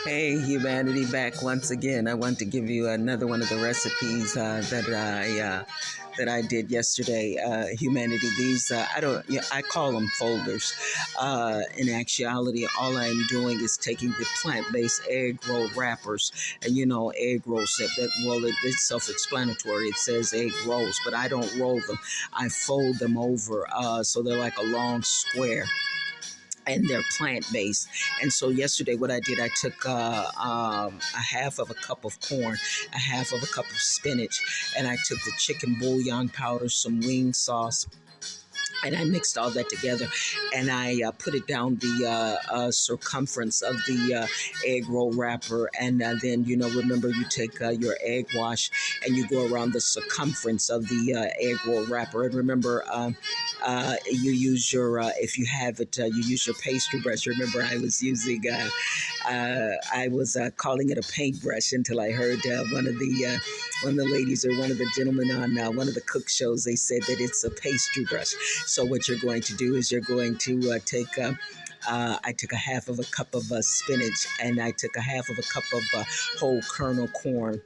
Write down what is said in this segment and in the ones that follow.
Hey, humanity, back once again. I want to give you another one of the recipes that I did yesterday. Humanity, these I don't, I call them folders. In actuality, all I'm doing is taking the plant-based egg roll wrappers, and egg rolls. It's self-explanatory. It says egg rolls, but I don't roll them. I fold them over, so they're like a long square, and they're plant-based. And so yesterday what I did, I took a half of a cup of corn, a half of a cup of spinach, and I took the chicken bouillon powder, some wing sauce, and I mixed all that together, and I put it down the circumference of the egg roll wrapper. And then, remember, you take your egg wash and you go around the circumference of the egg roll wrapper. And remember, you use your, if you have it, you use your pastry brush. Remember, I was using, I was calling it a paintbrush until I heard one of the ladies or one of the gentlemen on one of the cook shows. They said that it's a pastry brush. So what you're going to do is you're going to take. I took a half of a cup of spinach, and I took a half of a cup of whole kernel corn.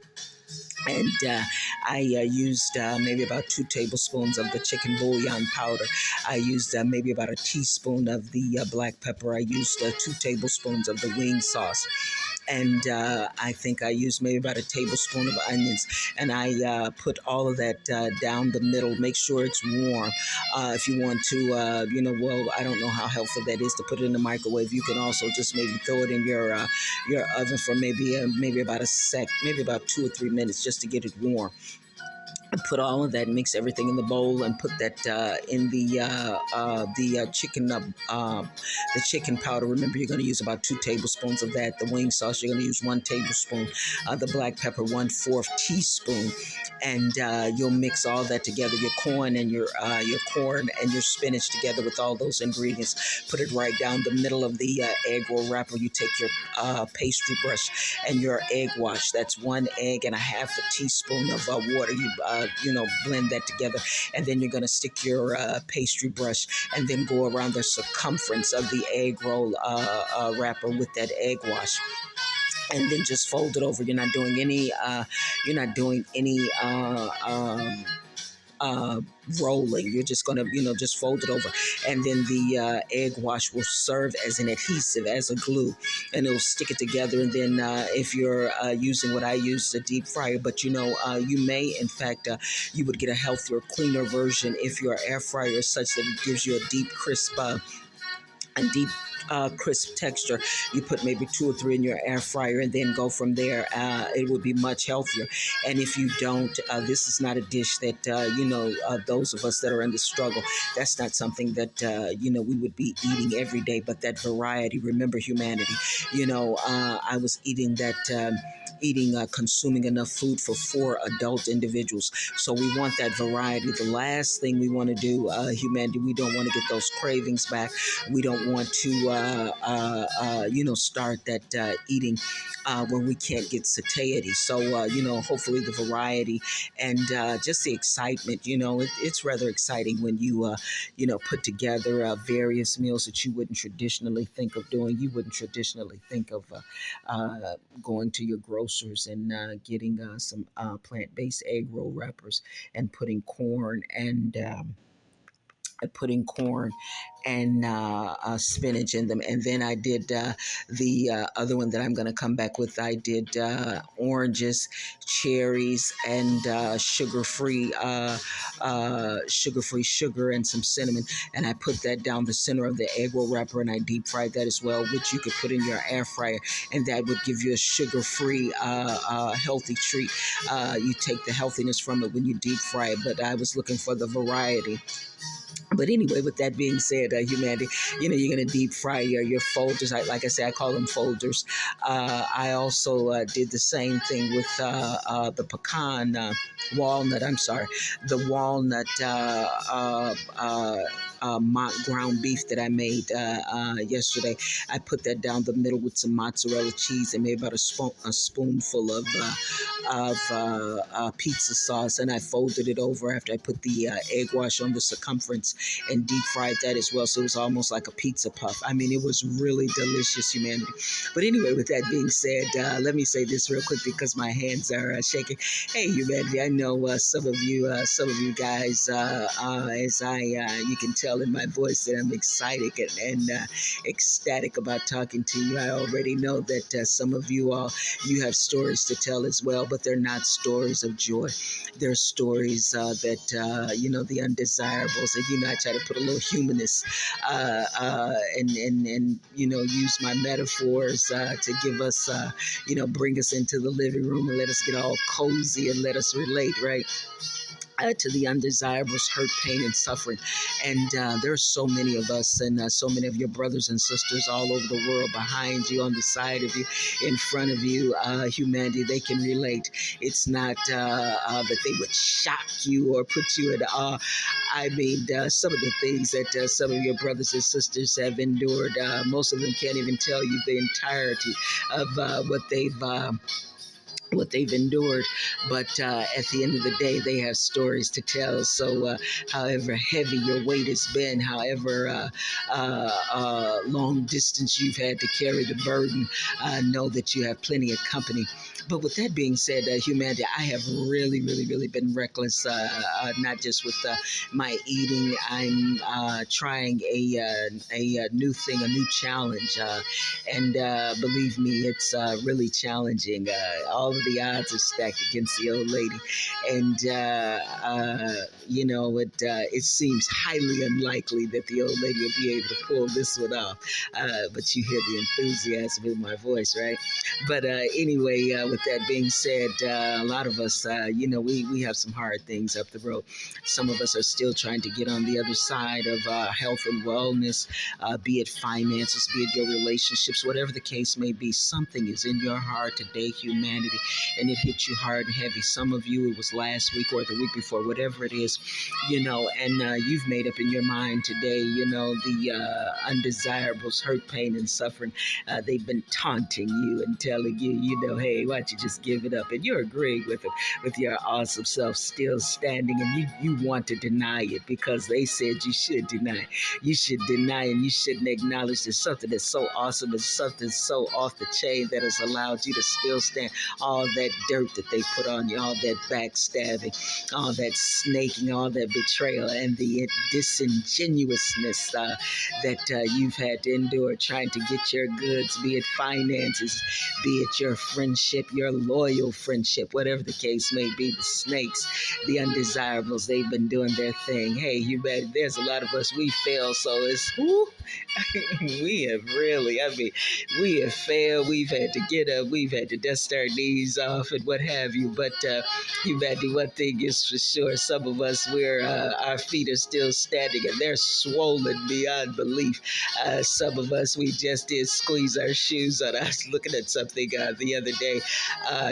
And I used maybe about 2 tablespoons of the chicken bouillon powder. I used maybe about a teaspoon of the black pepper. I used 2 tablespoons of the wing sauce. And I think I used maybe about a tablespoon of onions. And I put all of that down the middle. Make sure it's warm. If you want to, well, I don't know how helpful that is to put it in the microwave. You can also just maybe throw it in your oven for maybe about maybe about 2 or 3 minutes, just to get it warm. Put all of that, mix everything in the bowl, and put that in the chicken powder. Remember, you're going to use about 2 tablespoons of that. The wing sauce, you're going to use 1 tablespoon. The black pepper, 1/4 teaspoon, and you'll mix all that together. Your corn and your spinach together with all those ingredients. Put it right down the middle of the egg roll wrapper. You take your pastry brush and your egg wash. That's 1 egg and a half a teaspoon of water. You blend that together, and then you're going to stick your pastry brush and then go around the circumference of the egg roll wrapper with that egg wash, and then just fold it over. You're not doing any rolling. You're just gonna just fold it over, and then the egg wash will serve as an adhesive, as a glue, and it'll stick it together. And then if you're using what I use, a deep fryer, but you may, in fact, you would get a healthier, cleaner version if your air fryer is such that it gives you a deep, crisp texture. You put maybe 2 or 3 in your air fryer, and then go from there. It would be much healthier. And if you don't, this is not a dish that those of us that are in the struggle, that's not something that we would be eating every day. But that variety, remember, humanity, I was eating that. Consuming enough food for 4 adult individuals. So we want that variety. The last thing we want to do, humanity, we don't want to get those cravings back. We don't want to, start that eating when we can't get satiety. So, hopefully the variety and just the excitement, it's rather exciting when you, put together various meals that you wouldn't traditionally think of doing. You wouldn't traditionally think of going to your grocers and getting some plant-based egg roll wrappers and putting corn and spinach in them. And then I did the other one that I'm going to come back with. I did oranges, cherries, and sugar-free sugar and some cinnamon. And I put that down the center of the egg roll wrapper, and I deep fried that as well, which you could put in your air fryer, and that would give you a sugar-free, healthy treat. You take the healthiness from it when you deep fry it, but I was looking for the variety. But anyway, with that being said, humanity, you're going to deep fry your folders. Like I say, I call them folders. I also did the same thing with the walnut ground beef that I made yesterday. I put that down the middle with some mozzarella cheese and maybe about a spoonful of of pizza sauce, and I folded it over after I put the egg wash on the circumference and deep fried that as well. So it was almost like a pizza puff. I mean, it was really delicious, humanity. But anyway, with that being said, let me say this real quick because my hands are shaking. Hey, humanity! I know some of you guys, as you can tell in my voice that I'm excited and ecstatic about talking to you. I already know that some of you all, you have stories to tell as well, but they're not stories of joy. They're stories that the undesirables. And I try to put a little humanness and use my metaphors to give us bring us into the living room and let us get all cozy and let us relate, right? To the undesirables, hurt, pain, and suffering. And there's so many of us and so many of your brothers and sisters all over the world, behind you, on the side of you, in front of you, humanity. They can relate. It's not that they would shock you or put you in awe. I mean, some of the things that some of your brothers and sisters have endured, most of them can't even tell you the entirety of what they've endured. But at the end of the day, they have stories to tell. So, however heavy your weight has been, however long distance you've had to carry the burden, know that you have plenty of company. But with that being said, humanity, I have really, really, really been reckless, not just with my eating. I'm trying a new thing, a new challenge. And believe me, it's really challenging. All of the odds are stacked against the old lady, and it seems highly unlikely that the old lady will be able to pull this one off. But you hear the enthusiasm in my voice, right? But anyway, with that being said, a lot of us, we have some hard things up the road. Some of us are still trying to get on the other side of health and wellness, be it finances, be it your relationships, whatever the case may be. Something is in your heart today, humanity, and it hit you hard and heavy. Some of you, it was last week or the week before, whatever it is, and you've made up in your mind today, the undesirables, hurt, pain, and suffering. They've been taunting you and telling you, hey, why don't you just give it up? And you're agreeing with it, with your awesome self still standing, and you want to deny it because they said you should deny. You should deny and you shouldn't acknowledge there's something that's so awesome and something so off the chain that has allowed you to still stand. All that dirt that they put on you, all that backstabbing, all that snaking, all that betrayal, and the disingenuousness that you've had to endure trying to get your goods, be it finances, be it your friendship, your loyal friendship, whatever the case may be. The snakes, the undesirables, they've been doing their thing. Hey, you bet. There's a lot of us, we fail, so it's whoo. We have really, we have failed. We've had to get up. We've had to dust our knees off and what have you. But you bet you one thing is for sure. Some of us, our feet are still standing and they're swollen beyond belief. Some of us, we just did squeeze our shoes on. I was looking at something the other day.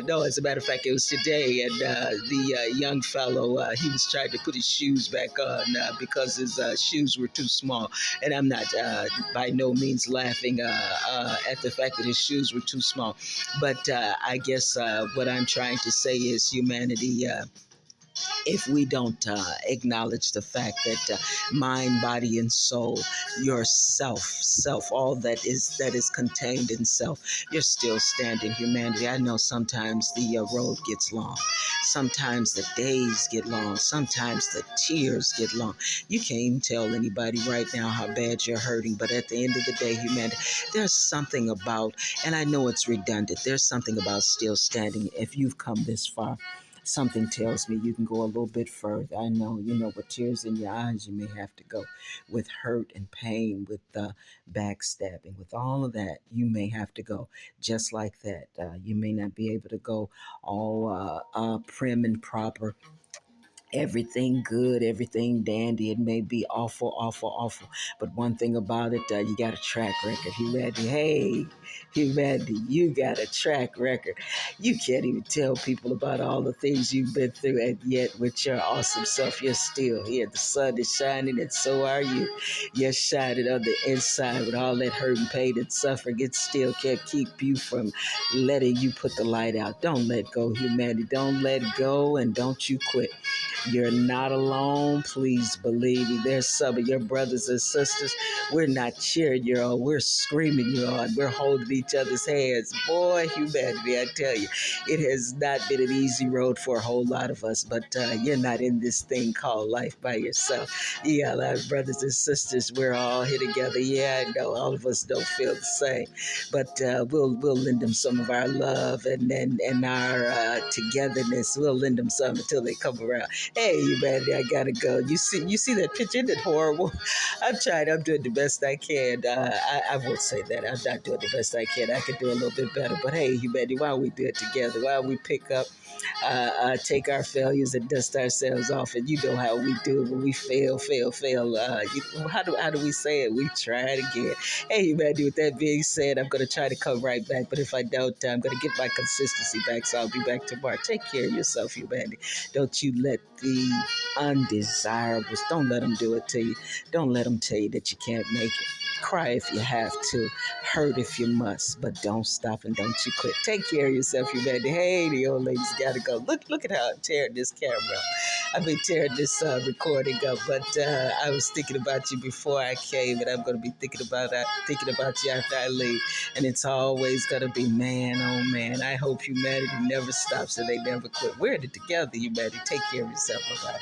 No, as a matter of fact, it was today. And the young fellow, he was trying to put his shoes back on because his shoes were too small. And I'm not by no means laughing at the fact that his shoes were too small. But I guess what I'm trying to say is humanity. If we don't acknowledge the fact that mind, body, and soul, your self, all that is contained in self, you're still standing, humanity. I know sometimes the road gets long, sometimes the days get long, sometimes the tears get long. You can't even tell anybody right now how bad you're hurting, but at the end of the day, humanity, there's something about, and I know it's redundant, there's something about still standing. If you've come this far, something tells me you can go a little bit further. I know, with tears in your eyes, you may have to go. With hurt and pain, with backstabbing, with all of that, you may have to go just like that. You may not be able to go all prim and proper everything good, everything dandy. It may be awful, awful, awful. But one thing about it, you got a track record. Humanity, hey, humanity, you got a track record. You can't even tell people about all the things you've been through, and yet with your awesome self, you're still here. The sun is shining, and so are you. You're shining on the inside with all that hurt and pain and suffering. It still can't keep you from letting you put the light out. Don't let go, humanity. Don't let go, and don't you quit. You're not alone. Please believe me. There's some of your brothers and sisters. We're not cheering you on. We're screaming you on. We're holding each other's hands. Boy, humanity, I tell you, it has not been an easy road for a whole lot of us, but you're not in this thing called life by yourself. You got a lot of brothers and sisters. We're all here together. Yeah, I know all of us don't feel the same, but we'll lend them some of our love and our togetherness. We'll lend them some until they come around. Hey, humanity, I gotta go. You see that picture? Isn't it horrible? I'm trying. I'm doing the best I can. I won't say that. I'm not doing the best I can. I could do a little bit better. But hey, humanity, why don't we do it together? Why don't we pick up, take our failures and dust ourselves off? And you know how we do it when we fail. How do we say it? We try it again. Hey, humanity, with that being said, I'm going to try to come right back. But if I don't, I'm going to get my consistency back. So I'll be back tomorrow. Take care of yourself, humanity. Don't you let the undesirables, don't let them do it to you. Don't let them tell you that you can't make it. Cry if you have to, hurt if you must, but don't stop and don't you quit. Take care of yourself, humanity. Hey, the old lady's got to go. Look at how I'm tearing this camera up. I've been tearing this recording up, but I was thinking about you before I came, and I'm going to be thinking about you after I leave. And it's always going to be man, oh man. I hope humanity never stops and they never quit. We're in it together, humanity. Take care of yourself. Bye bye.